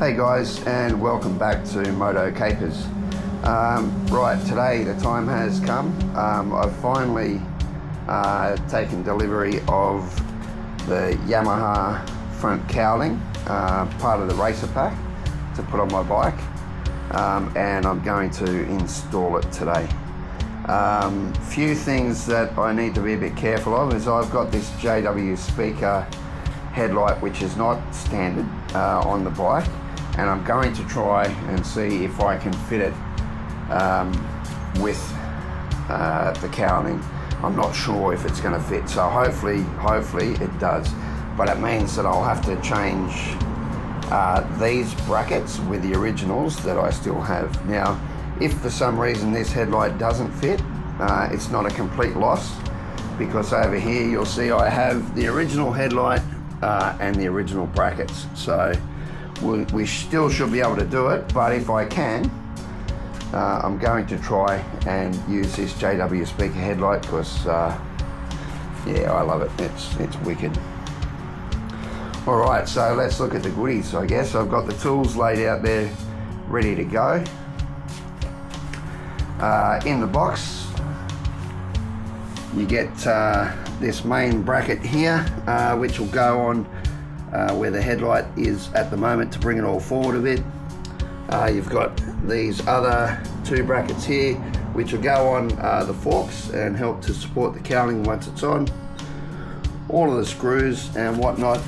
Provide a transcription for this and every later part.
Hey guys, and welcome back to Motocapers. Right, today the time has come. I've finally taken delivery of the Yamaha Front Cowling, part of the racer pack to put on my bike, and I'm going to install it today. Few things that I need to be a bit careful of is I've got this JW speaker headlight which is not standard on the bike, and I'm going to try and see if I can fit it with the cowling. I'm not sure if it's going to fit, so hopefully it does, but it means that I'll have to change these brackets with the originals that I still have. Now, if for some reason this headlight doesn't fit, it's not a complete loss, because over here you'll see I have the original headlight and the original brackets, so we still should be able to do it. But if I can, I'm going to try and use this JW speaker headlight because yeah, I love it. It's wicked. Alright, so let's look at the goodies. I guess I've got the tools laid out there ready to go. In the box you get this main bracket here, which will go on where the headlight is at the moment to bring it all forward a bit. You've got these other two brackets here which will go on the forks and help to support the cowling once it's on. All of the screws and whatnot.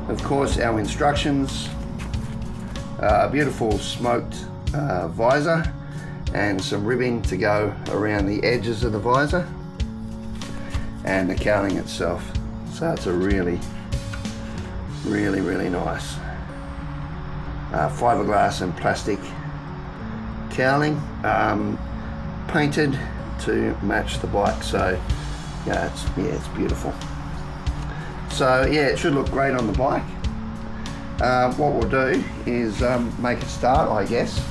Of course, our instructions, a beautiful smoked visor, and some ribbing to go around the edges of the visor, and the cowling itself. So it's a really nice fiberglass and plastic cowling, painted to match the bike. So yeah, it's beautiful. So yeah, it should look great on the bike. What we'll do is make a start, I guess.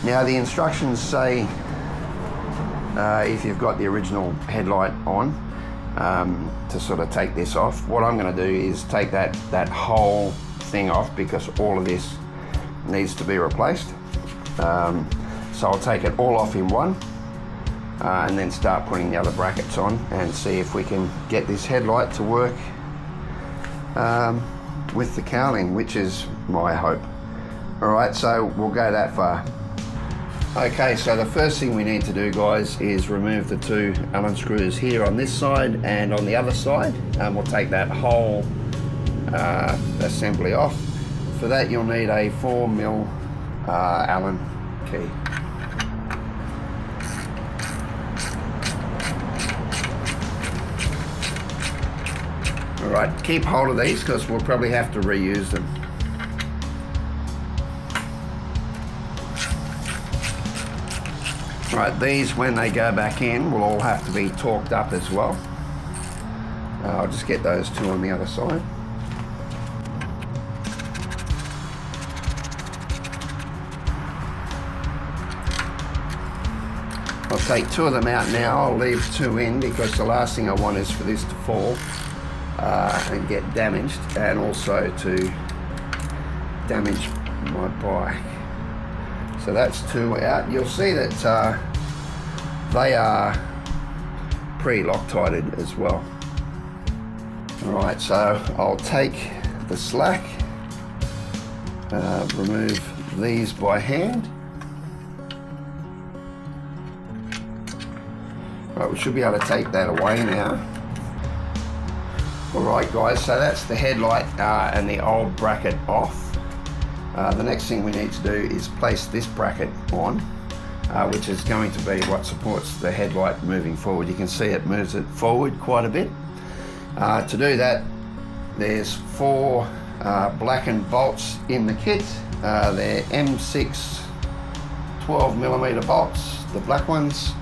Now the instructions say if you've got the original headlight on, to sort of take this off. What I'm going to do is take that whole thing off, because all of this needs to be replaced. So I'll take it all off in one, and then start putting the other brackets on and see if we can get this headlight to work with the cowling, which is my hope. Alright, so we'll go that far. Okay, so the first thing we need to do, guys, is remove the two Allen screws here on this side and on the other side, and we'll take that whole assembly off. For that you'll need a 4mm Allen key. Alright, keep hold of these because we'll probably have to reuse them. Right, these, when they go back in, will all have to be torqued up as well. I'll just get those two on the other side. I'll take two of them out now. I'll leave two in because the last thing I want is for this to fall and get damaged, and also to damage my bike. So that's two out. You'll see that they are pre-Loctited as well. Alright, so I'll take the slack, remove these by hand. Right, we should be able to take that away now. Alright guys, so that's the headlight and the old bracket off. The next thing we need to do is place this bracket on, which is going to be what supports the headlight moving forward. You can see it moves it forward quite a bit. To do that, there's four blackened bolts in the kit. They're M6 12mm bolts, the black ones,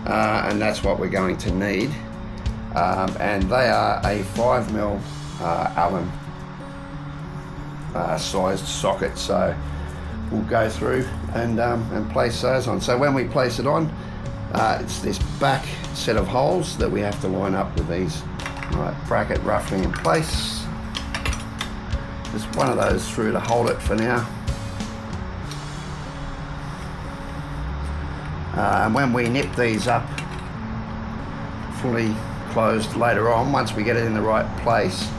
and that's what we're going to need. And they are a 5mm Allen sized socket, so we'll go through and place those on. So when we place it on, it's this back set of holes that we have to line up with these. Right, bracket roughly in place, Just one of those through to hold it for now. And when we nip these up fully closed later on, once we get it in the right place,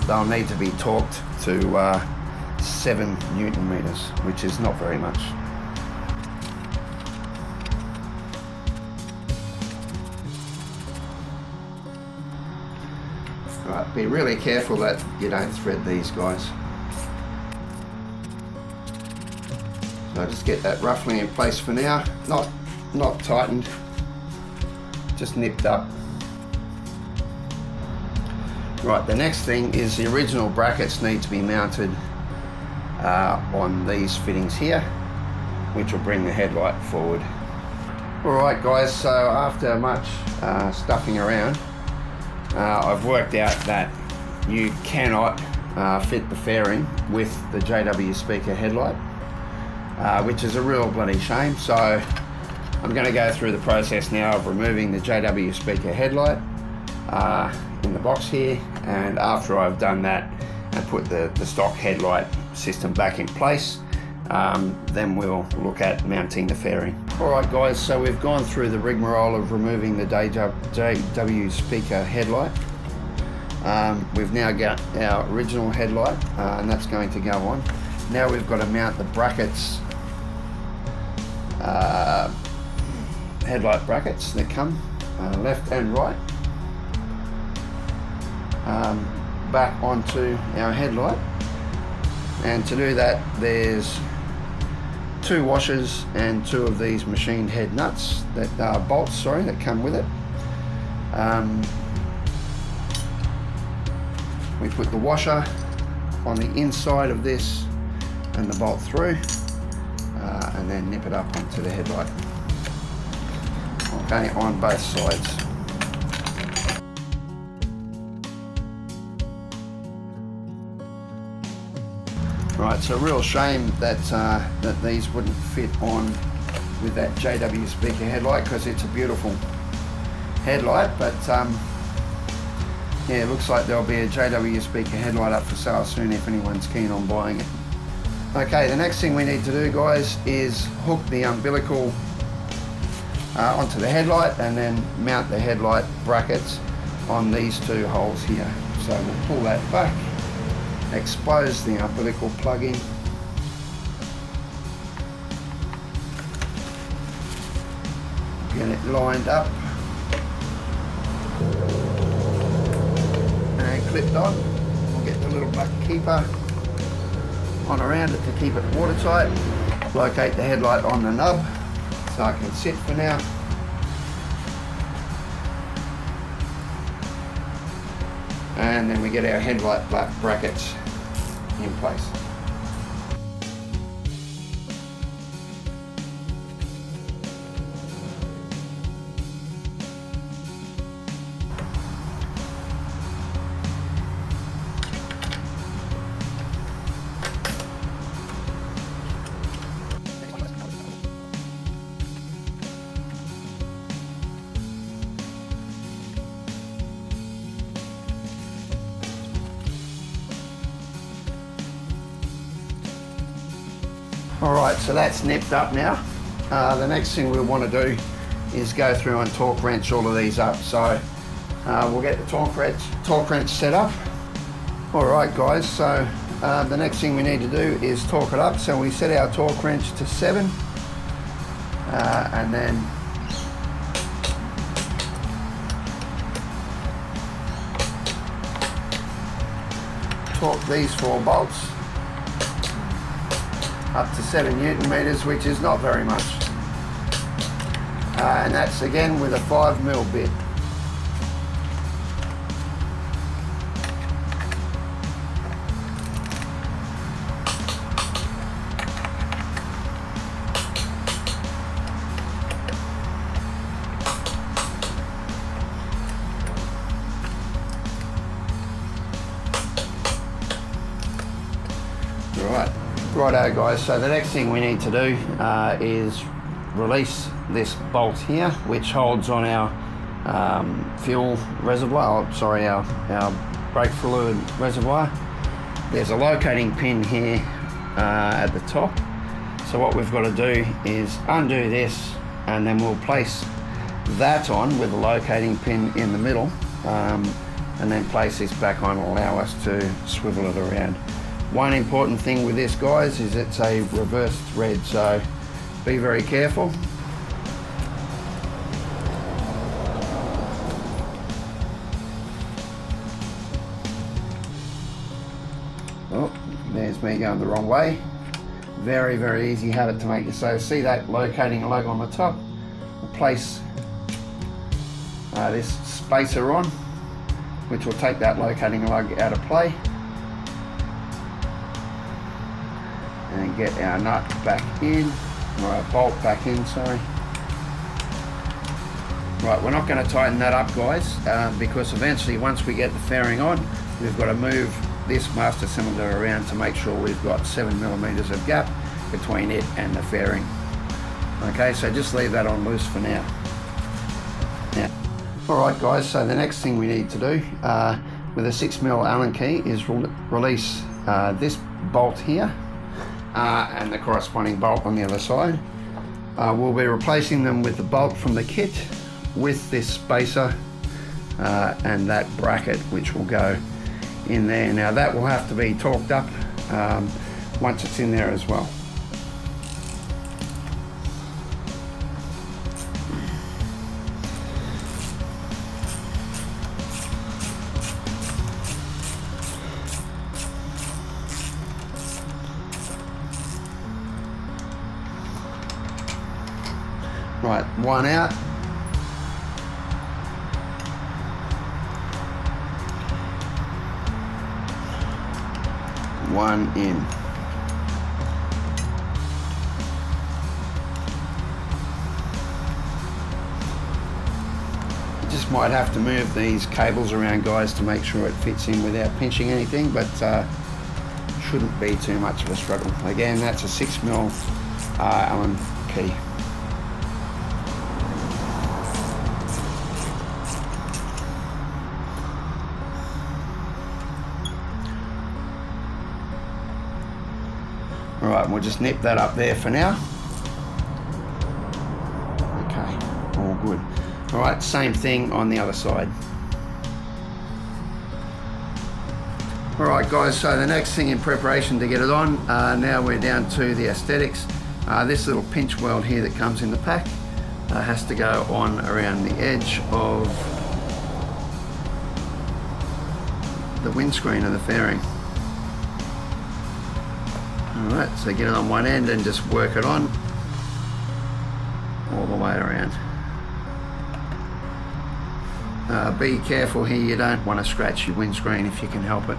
they'll need to be torqued to 7 Newton meters, which is not very much. Right, be really careful that you don't thread these guys. So just get that roughly in place for now, not tightened, just nipped up. Right, the next thing is the original brackets need to be mounted on these fittings here, which will bring the headlight forward. Alright guys, so after much stuffing around, I've worked out that you cannot fit the fairing with the JW speaker headlight, which is a real bloody shame. So I'm going to go through the process now of removing the JW speaker headlight in the box here, and after I've done that and put the stock headlight system back in place, then we'll look at mounting the fairing. Alright guys, so we've gone through the rigmarole of removing the JW speaker headlight. We've now got our original headlight, and that's going to go on. Now we've got to mount the brackets, headlight brackets that come left and right, back onto our headlight. And to do that, there's 2 washers and 2 of these machined head nuts, that bolts, sorry, that come with it. We put the washer on the inside of this and the bolt through, and then nip it up onto the headlight. Okay, on both sides. Right, it's a real shame that that these wouldn't fit on with that JW speaker headlight, because it's a beautiful headlight, but yeah, it looks like there'll be a JW speaker headlight up for sale soon if anyone's keen on buying it. Okay, the next thing we need to do, guys, is hook the umbilical onto the headlight and then mount the headlight brackets on these 2 holes here. So we'll pull that back, expose the umbilical plug-in, get it lined up and clipped on. We'll get the little bucket keeper on around it to keep it watertight. Locate the headlight on the nub so I can sit for now. And then we get our headlight brackets in place. Alright, so that's nipped up now. The next thing we'll want to do is go through and torque wrench all of these up. So we'll get the torque wrench set up. Alright guys, so the next thing we need to do is torque it up. So we set our torque wrench to 7 and then torque these 4 bolts up to 7 Newton meters, which is not very much. And that's again with a 5mm bit. Righto guys, so the next thing we need to do is release this bolt here, which holds on our fuel reservoir, our brake fluid reservoir. there's a locating pin here at the top. So what we've got to do is undo this, and then we'll place that on with a locating pin in the middle, and then place this back on and allow us to swivel it around. One important thing with this, guys, is it's a reverse thread, so be very careful. Oh, there's me going the wrong way. Very, very easy habit to make. So see that locating lug on the top? We'll place this spacer on, which will take that locating lug out of play, and get our nut back in, or our bolt back in, sorry. Right, we're not going to tighten that up, guys, because eventually once we get the fairing on, we've got to move this master cylinder around to make sure we've got 7mm of gap between it and the fairing. Okay, so just leave that on loose for now. Alright guys, so the next thing we need to do with a 6mm Allen key is release this bolt here and the corresponding bolt on the other side. We'll be replacing them with the bolt from the kit with this spacer and that bracket, which will go in there. Now that will have to be torqued up once it's in there as well. Right, one out. One in. You just might have to move these cables around, guys, to make sure it fits in without pinching anything, but shouldn't be too much of a struggle. Again, that's a 6mm Allen key. Alright, we'll just nip that up there for now. Okay, all good. Alright, same thing on the other side. Alright guys, so the next thing in preparation to get it on, now we're down to the aesthetics. This little pinch weld here that comes in the pack has to go on around the edge of the windscreen of the fairing. Alright, so get it on one end and just work it on all the way around. Be careful here, you don't want to scratch your windscreen if you can help it.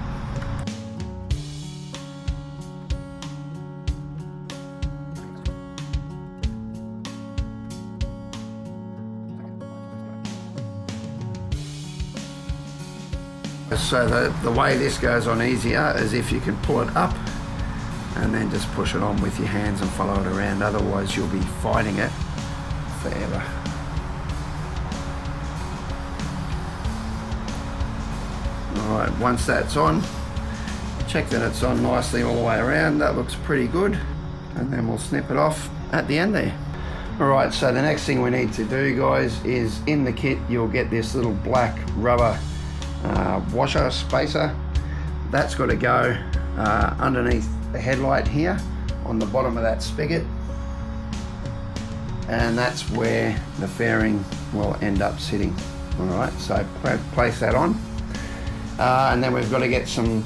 So the way this goes on easier is if you can pull it up and then just push it on with your hands and follow it around, otherwise you'll be fighting it forever. Alright, once that's on, check that it's on nicely all the way around. That looks pretty good, and then we'll snip it off at the end there. Alright, so the next thing we need to do, guys, is in the kit you'll get this little black rubber washer spacer. That's got to go underneath the headlight here on the bottom of that spigot, and that's where the fairing will end up sitting. Alright, so place that on, and then we've got to get some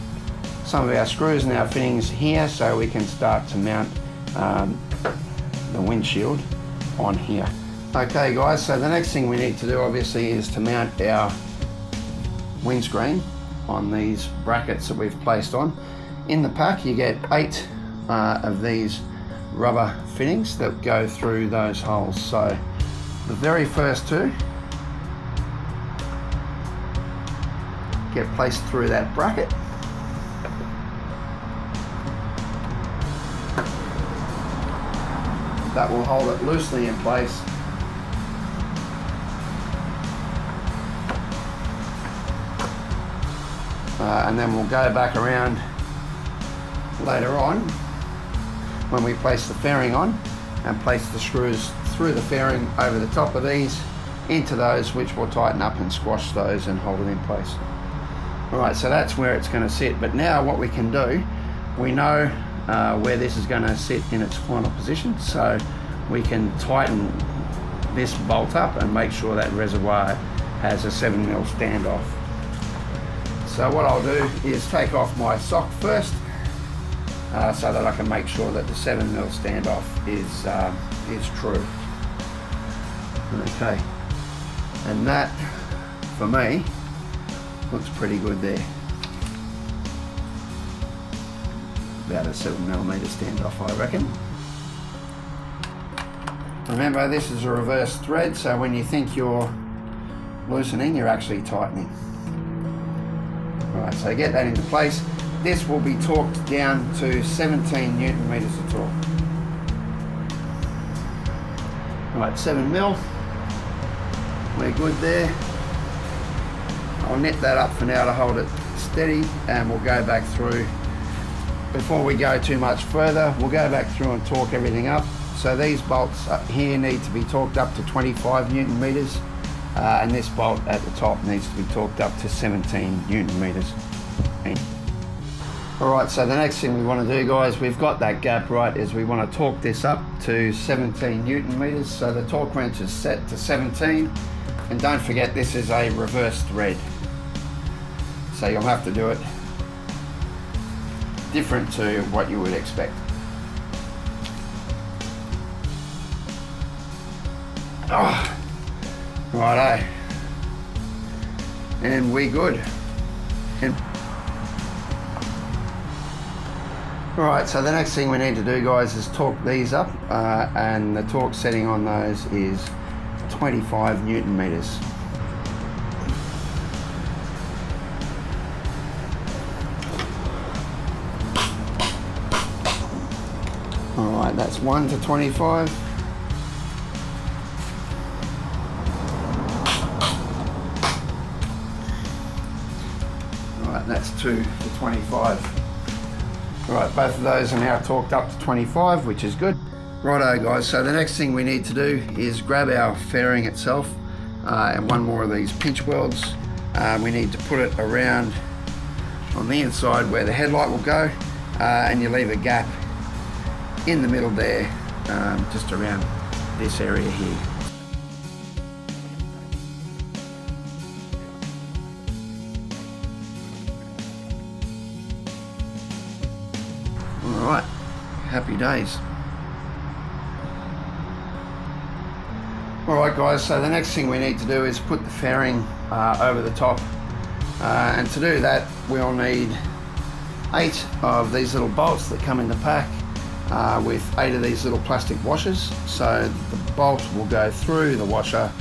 of our screws and our fittings here so we can start to mount the windshield on here. Okay guys, so the next thing we need to do obviously is to mount our windscreen on these brackets that we've placed on. In the pack you get 8 of these rubber fittings that go through those holes. So the very first 2 get placed through that bracket. That will hold it loosely in place. And then we'll go back around later on when we place the fairing on and place the screws through the fairing over the top of these into those, which will tighten up and squash those and hold it in place. Alright, so that's where it's going to sit, but now what we can do, we know where this is going to sit in its final position, so we can tighten this bolt up and make sure that reservoir has a 7mm standoff. So what I'll do is take off my sock first, so that I can make sure that the 7mm standoff is true. Okay, and that for me looks pretty good there. About a 7mm standoff, I reckon. Remember, this is a reverse thread, so when you think you're loosening, you're actually tightening. Alright, so get that into place. This will be torqued down to 17 Newton meters of torque. Right, 7mm. We're good there. I'll net that up for now to hold it steady, and we'll go back through. Before we go too much further, we'll go back through and torque everything up. So these bolts up here need to be torqued up to 25 Newton meters, and this bolt at the top needs to be torqued up to 17 Newton meters. Alright, so the next thing we want to do, guys, we've got that gap right, is we want to torque this up to 17 Newton meters. So the torque wrench is set to 17, and don't forget this is a reverse thread, so you'll have to do it different to what you would expect. Oh, righto, and we good. Alright, so the next thing we need to do, guys, is torque these up, and the torque setting on those is 25 Newton meters. Alright, that's 1 to 25. Alright, that's 2 to 25. Right, both of those are now torqued up to 25, which is good. Righto, guys, so the next thing we need to do is grab our fairing itself, and one more of these pinch welds. We need to put it around on the inside where the headlight will go, and you leave a gap in the middle there, just around this area here. Alright, happy days. Alright, guys, so the next thing we need to do is put the fairing over the top, and to do that we'll need 8 of these little bolts that come in the pack, with 8 of these little plastic washers. So the bolt will go through the washer,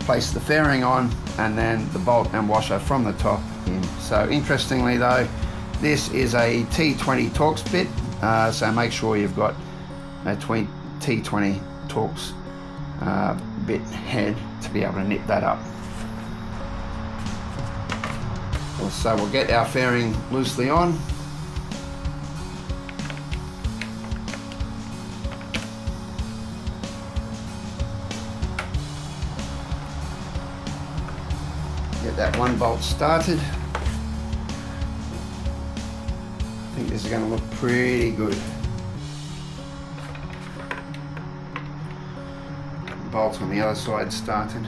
place the fairing on, and then the bolt and washer from the top in. So interestingly though, this is a T20 Torx bit, so make sure you've got a T20 Torx bit head to be able to nip that up. So we'll get our fairing loosely on. Get that one bolt started. I think this is going to look pretty good. Bolt on the other side started.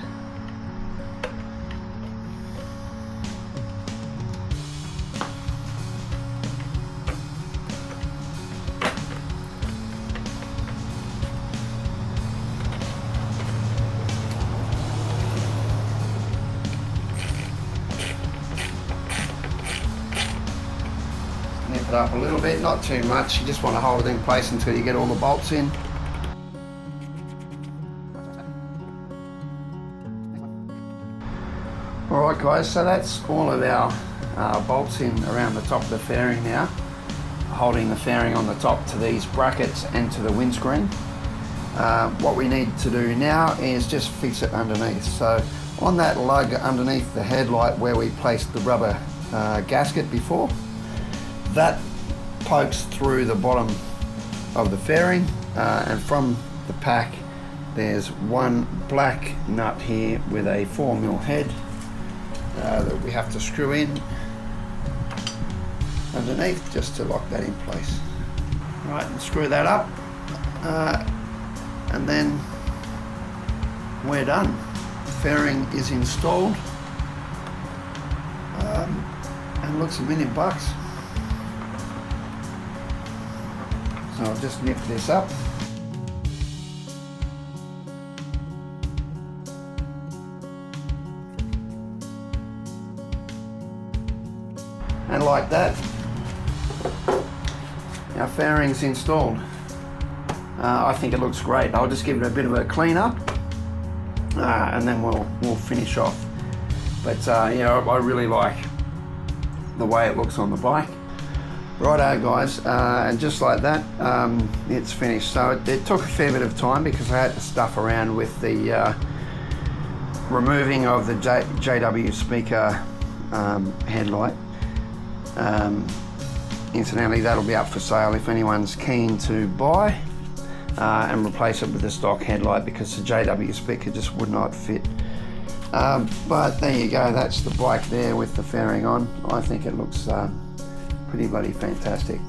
Up a little bit, not too much. You just want to hold it in place until you get all the bolts in. Alright guys, so that's all of our bolts in around the top of the fairing now, holding the fairing on the top to these brackets and to the windscreen. What we need to do now is just fix it underneath. So on that lug underneath the headlight where we placed the rubber gasket before, that pokes through the bottom of the fairing, and from the pack there's one black nut here with a 4mm head that we have to screw in underneath just to lock that in place. Right, and screw that up, and then we're done. The fairing is installed, and looks $1 million. So I'll just nip this up. And like that, our fairing's installed. I think it looks great. I'll just give it a bit of a clean up, and then we'll finish off. But yeah, I really like the way it looks on the bike. Righto guys, and just like that, it's finished. So it took a fair bit of time because I had to stuff around with the removing of the JW speaker headlight. Incidentally, that'll be up for sale if anyone's keen to buy, and replace it with the stock headlight because the JW speaker just would not fit. But there you go, that's the bike there with the fairing on. I think it looks pretty bloody fantastic.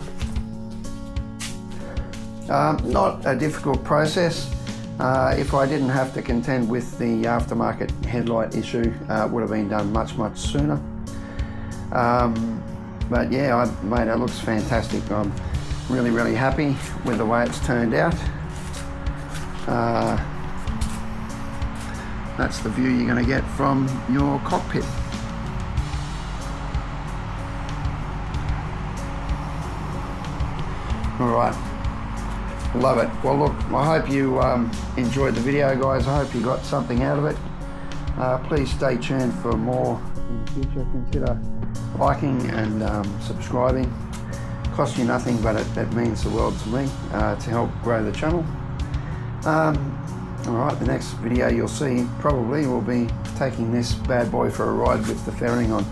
Not a difficult process. If I didn't have to contend with the aftermarket headlight issue, it would have been done much sooner. But yeah, mate, it looks fantastic. I'm really happy with the way it's turned out. That's the view you're going to get from your cockpit. Alright, love it. Well look, I hope you enjoyed the video guys. I hope you got something out of it. Please stay tuned for more in the future. Consider liking and subscribing. Costs you nothing, but it means the world to me to help grow the channel. Alright, the next video you'll see probably will be taking this bad boy for a ride with the fairing on.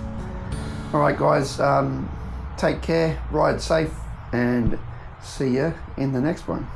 Alright guys, take care, ride safe, and see you in the next one.